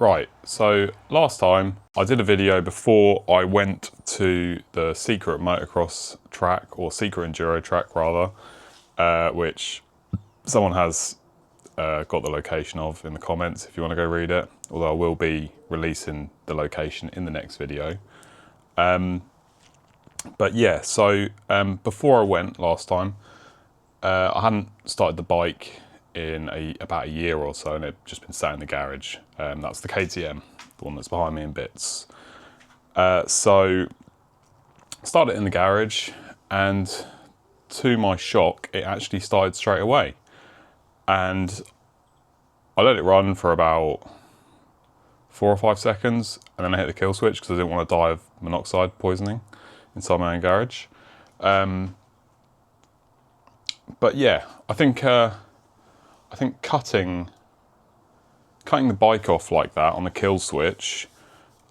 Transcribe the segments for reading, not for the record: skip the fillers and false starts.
Right, so last time I did a video before I went to the secret motocross track, or secret enduro track rather, which someone has got the location of in the comments if you want to go read it, although I will be releasing the location in the next video. But yeah, so before I went last time, I hadn't started the bike in about a year or so, and it just been sat in the garage. That's the KTM, the one that's behind me in bits. So started it in the garage, and to my shock, it actually started straight away. And I let it run for about 4 or 5 seconds, and then I hit the kill switch because I didn't want to die of monoxide poisoning inside my own garage. But yeah, I think cutting the bike off like that on the kill switch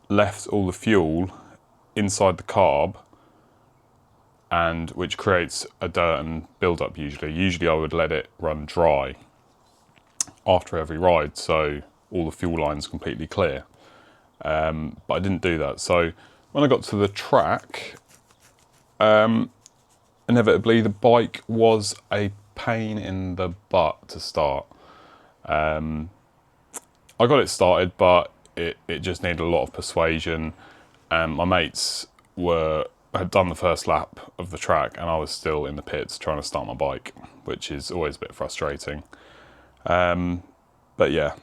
left all the fuel inside the carb, and which creates a dirt and build up usually. Usually I would let it run dry after every ride, so all the fuel lines completely clear. But I didn't do that. So when I got to the track, inevitably the bike was a pain in the butt to start. I got it started, but it just needed a lot of persuasion. My mates had done the first lap of the track, and I was still in the pits trying to start my bike, which is always a bit frustrating. But yeah,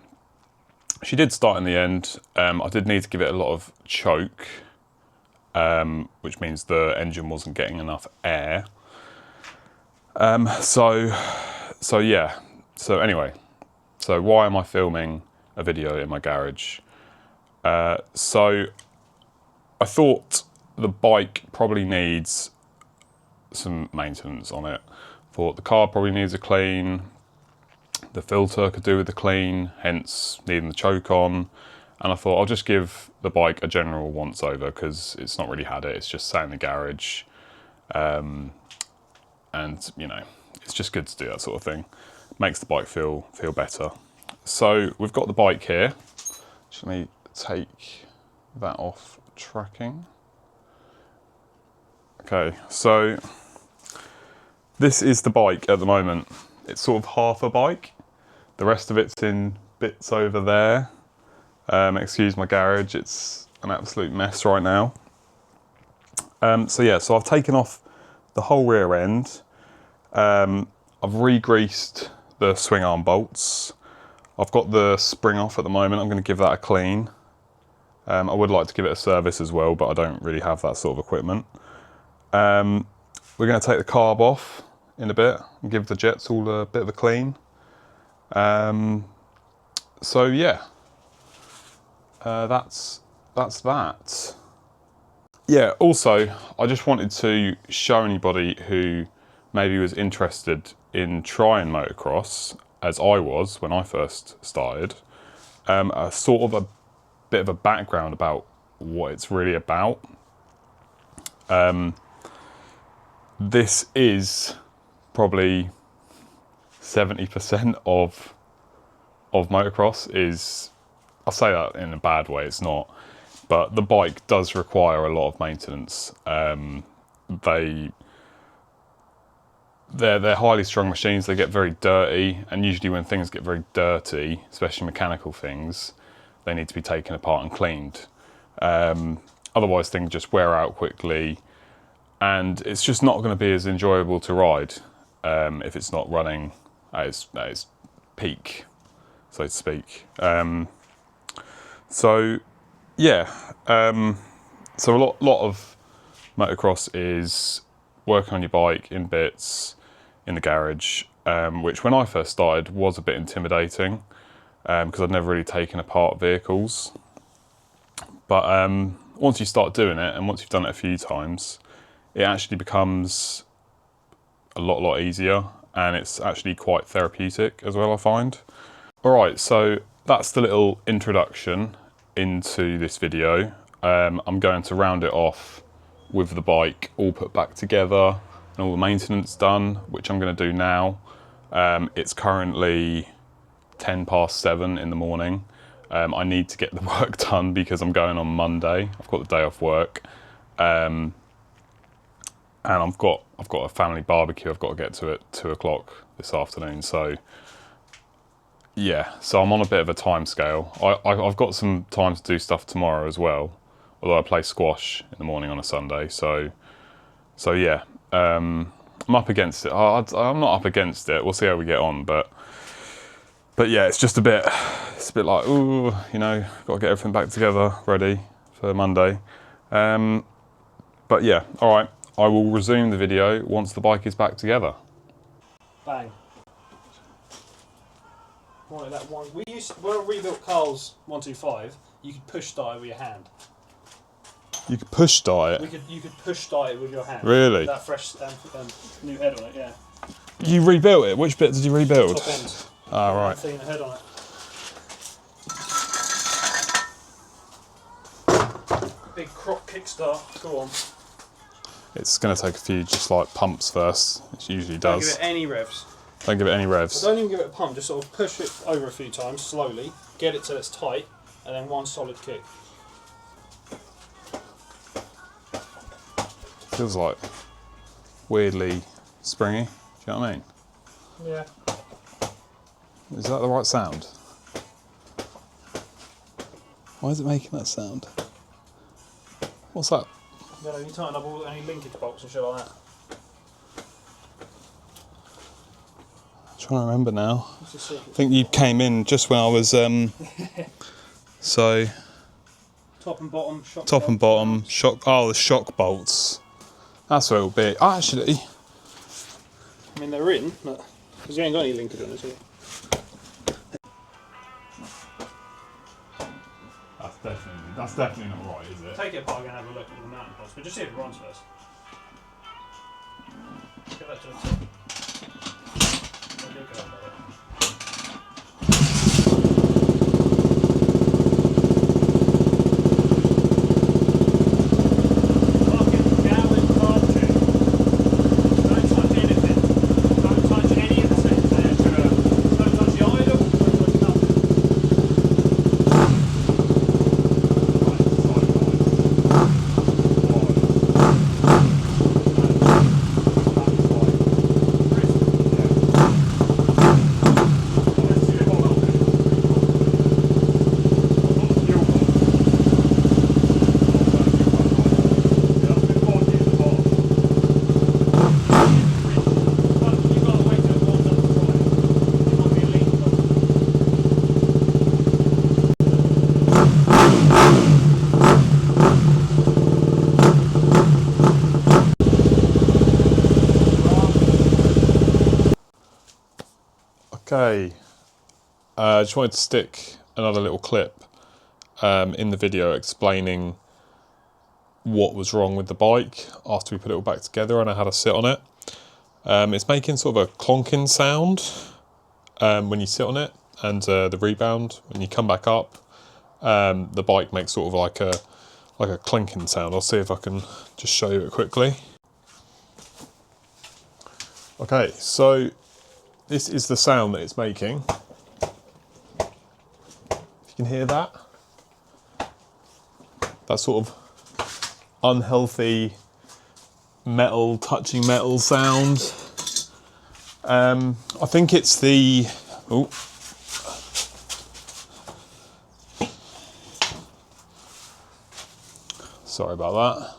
she did start in the end. I did need to give it a lot of choke, which means the engine wasn't getting enough air. So yeah. So anyway, so why am I filming a video in my garage? So I thought the bike probably needs some maintenance on it. Thought the car probably needs a clean. The filter could do with the clean, hence needing the choke on. And I thought I'll just give the bike a general once over because it's not really had it. It's just sat in the garage. And you know, it's just good to do that sort of thing. Makes the bike feel better. So we've got the bike here. Just let me take that off tracking. Okay, so this is the bike at the moment. It's sort of half a bike. The rest of it's in bits over there. Excuse my garage, it's an absolute mess right now. So yeah, so I've taken off the whole rear end. I've re-greased the swing arm bolts. I've got the spring off at the moment. I'm going to give that a clean. I would like to give it a service as well, but I don't really have that sort of equipment. We're going to take the carb off in a bit and give the jets all a bit of a clean. So yeah, that's that. Yeah, also, I just wanted to show anybody who maybe was interested in trying motocross, as I was when I first started, a sort of a bit of a background about what it's really about. This is probably 70% of motocross is, I'll say that in a bad way, it's not, but the bike does require a lot of maintenance. They're highly strung machines. They get very dirty, and usually when things get very dirty, especially mechanical things, they need to be taken apart and cleaned. Otherwise things just wear out quickly, and it's just not going to be as enjoyable to ride if it's not running at its peak, so to speak. So yeah, so a lot of motocross is working on your bike in bits in the garage, which when I first started was a bit intimidating because I'd never really taken apart vehicles. But once you start doing it, and once you've done it a few times, it actually becomes a lot easier, and it's actually quite therapeutic as well, I find. Alright, so that's the little introduction into this video. I'm going to round it off with the bike all put back together and all the maintenance done, which I'm going to do now. It's currently 7:10 in the morning. I need to get the work done because I'm going on Monday. I've got the day off work, and I've got a family barbecue I've got to get to at 2 o'clock this afternoon. So yeah, so I'm on a bit of a time scale. I've got some time to do stuff tomorrow as well, although I play squash in the morning on a Sunday. So yeah, I'm up against it. I'm not up against it. We'll see how we get on, but yeah, it's just a bit like, ooh, you know, got to get everything back together, ready for Monday. But yeah, all right. I will resume the video once the bike is back together. Bang. Right, that one. When I rebuilt Carl's 125, you could push start it with your hand. You could push start it? You could push start it with your hand. Really? That fresh new head on it, yeah. You rebuilt it? Which bit did you rebuild? Top end. Ah, right. Thing, the head on it. Big crop kickstart. Go on. It's going to take a few just like pumps first. It usually does. Don't give it any revs. Don't give it any revs. Don't even give it a pump. Just sort of push it over a few times slowly. Get it till it's tight, and then one solid kick. Feels like weirdly springy. Do you know what I mean? Yeah. Is that the right sound? Why is it making that sound? What's that? Yeah, you tighten up all any linkage bolts and shit like that. I'm trying to remember now. I think you came in just when I was so top and bottom shock. Top and bottom shock. Oh, the shock bolts. That's where it'll be. Oh, actually, I mean they're in, but because you ain't got any linkage on it, so. That's definitely not right, is it? Take it apart and have a look at the mountain post, but just see if it runs first. Get that to the top. Don't go about it. Okay, I just wanted to stick another little clip in the video explaining what was wrong with the bike after we put it all back together and I had to sit on it. It's making sort of a clonking sound when you sit on it, and the rebound, when you come back up, the bike makes sort of like a clinking sound. I'll see if I can just show you it quickly. Okay, so this is the sound that it's making. If you can hear that. That sort of unhealthy metal, touching metal sound. I think it's the... Oh. Sorry about that.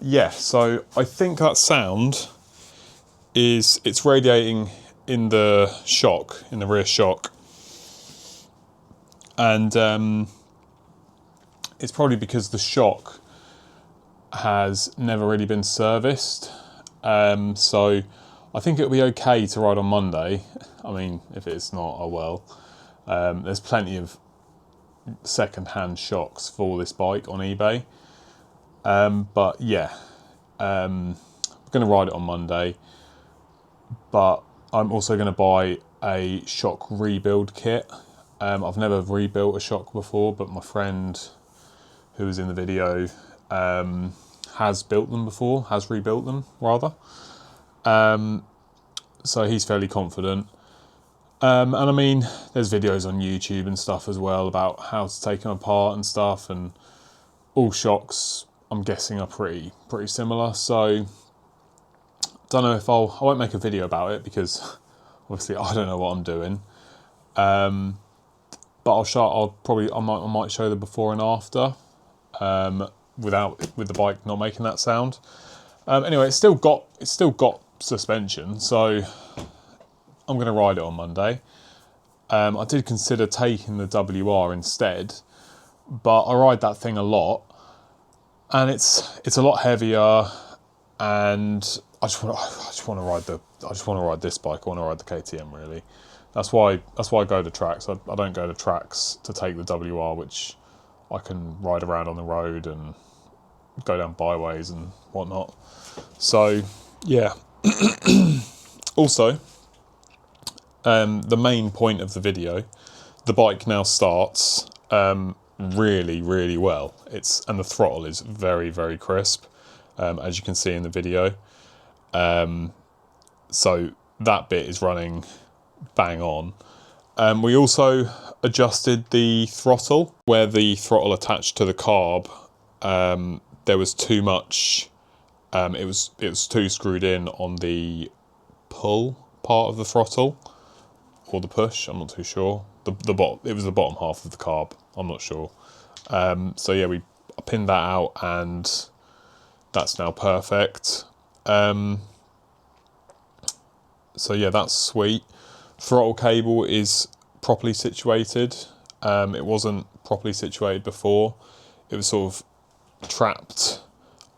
Yeah, so I think that sound it's radiating in the shock, in the rear shock, and it's probably because the shock has never really been serviced. So I think it'll be okay to ride on Monday. I mean, if it's not, oh well. There's plenty of second-hand shocks for this bike on eBay. But yeah, I'm going to ride it on Monday, but I'm also going to buy a shock rebuild kit. I've never rebuilt a shock before, but my friend who was in the video has built them before, has rebuilt them rather. So he's fairly confident. And I mean, there's videos on YouTube and stuff as well about how to take them apart and stuff, and all shocks, I'm guessing, are pretty similar. So don't know if I won't make a video about it because obviously I don't know what I'm doing. But I might show the before and after, with the bike not making that sound. Anyway, it's still got suspension, so I'm going to ride it on Monday. I did consider taking the WR instead, but I ride that thing a lot, and it's a lot heavier, and I just want to ride this bike. I want to ride the KTM really. That's why I go to tracks. I don't go to tracks to take the WR, which I can ride around on the road and go down byways and whatnot. So yeah. Also, the main point of the video, the bike now starts really well. And the throttle is very crisp, as you can see in the video. So that bit is running bang on. We also adjusted the throttle. Where the throttle attached to the carb, there was too much. It was too screwed in on the pull part of the throttle, or the push. I'm not too sure. It was the bottom half of the carb. I'm not sure. So yeah, I pinned that out, and that's now perfect. So yeah, that's sweet. Throttle cable is properly situated. It wasn't properly situated before. It was sort of trapped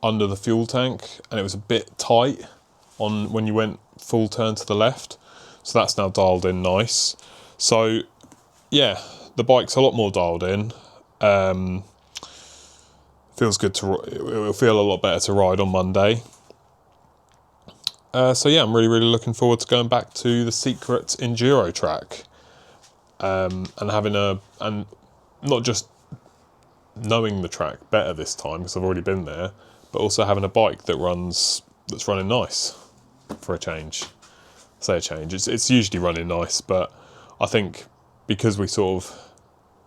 under the fuel tank, and it was a bit tight on when you went full turn to the left. So that's now dialed in nice. So yeah, the bike's a lot more dialed in. Feels good it'll feel a lot better to ride on Monday. So yeah, I'm really looking forward to going back to the Secret Enduro track, and and not just knowing the track better this time because I've already been there, but also having a bike that's running nice for a change. Say a change. It's usually running nice, but I think because we sort of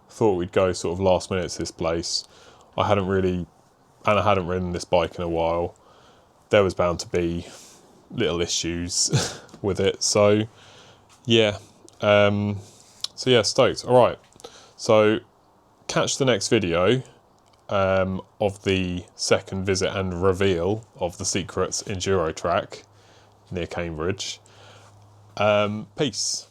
thought we'd go sort of last minute to this place, I hadn't ridden this bike in a while. There was bound to be little issues with it. So yeah, stoked. All right, so catch the next video of the second visit and reveal of the Secret Enduro track near Cambridge. Peace.